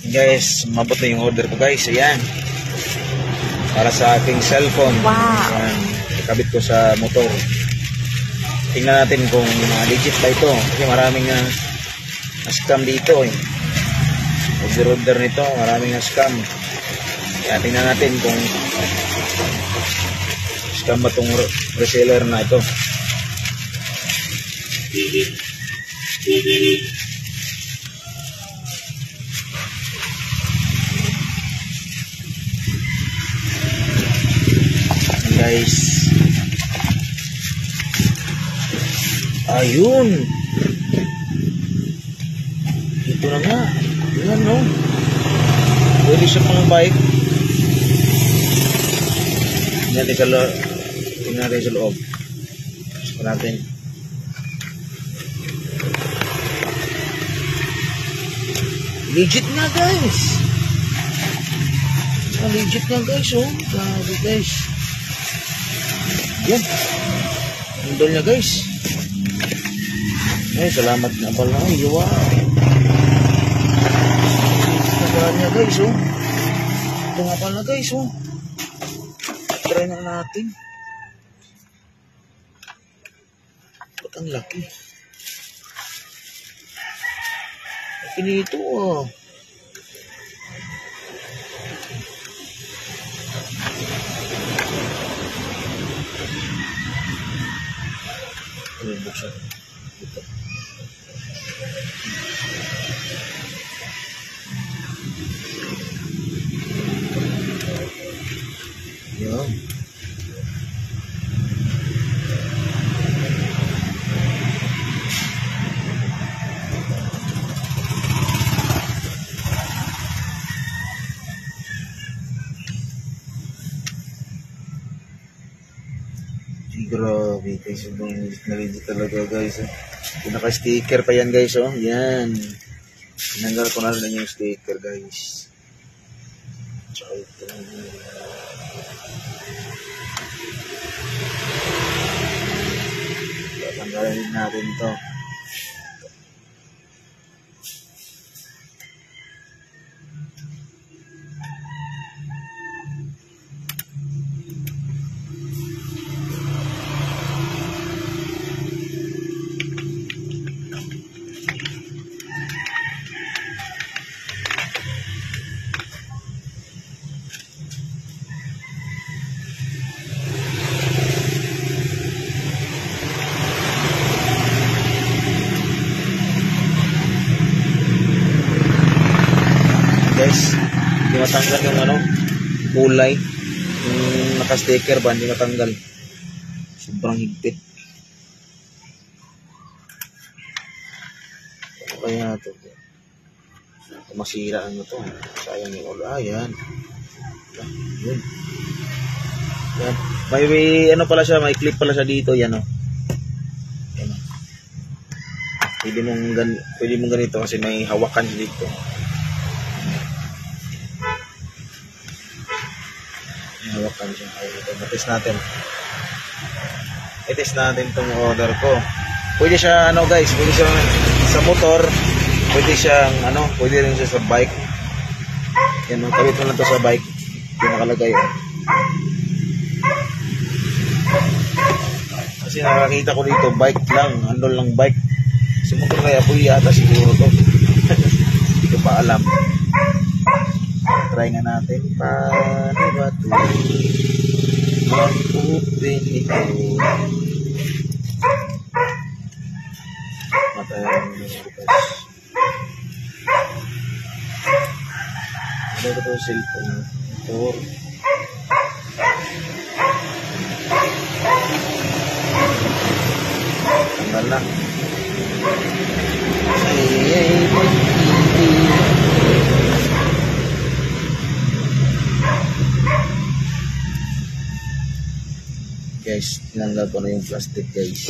Guys, mabuti yung order ko guys. Ayan. Para sa aking cellphone. Wow. Ayan. Ikabit ko sa motor. Tingnan natin kung legit ba ito. Kasi maraming scam dito eh. Order nito. Maraming scam. Kaya tingnan natin kung scam ba itong reseller na ito. Guys, ayun, ito na nga. Ayan, no, pwede siya pang bike. Tingnan natin sa loob. Gusto natin. Legit nga guys. Legit nga guys, oh. Grabe guys. Yan. Handle niya guys. Ay, salamat na pala. Ay, wow. Nagalan niya guys, oh. Ito nga pala guys, oh. Try na natin. Ba't ang laki? Laki nito, oh. Buksan ito. Yan. Grabe guys, nalilito talaga guys. Pinaka-sticker pa yan guys, oh. Yan. Tinanggal ko na rin yung sticker guys. Tsaka ito. Tatanggalin natin ito. Guys, hindi matanggal yung kulay, yung naka-sticker ba, hindi matanggal. Sobrang higpit. Ano kaya ito? Masira ano to, sayang yung ulo. Yan. Yun. Yan. May ano pala siya, may clip pala siya dito. Yan, oh. Yan, oh. Pwede mong ganito kasi may hawakan dito. Hawakan siya. Ay, ito. Matest natin. I-test natin itong order ko. Pwede siya, guys, pwede siya sa motor. Pwede siyang, pwede rin siya sa bike. Yan, kabit mo lang ito sa bike. Yung nakalagay, oh. Kasi nakakita ko dito, bike lang. Handle lang bike. Sa motor kaya, pwede yata siguro to. Hindi ko pa alam. Try nga natin. Paano ba ito? Mag-open ito. Matayan mo yung bukas. Ano ba ito cellphone? Ito. Tanggal na. Ay, guys, tinanggal ko na yung plastic guys.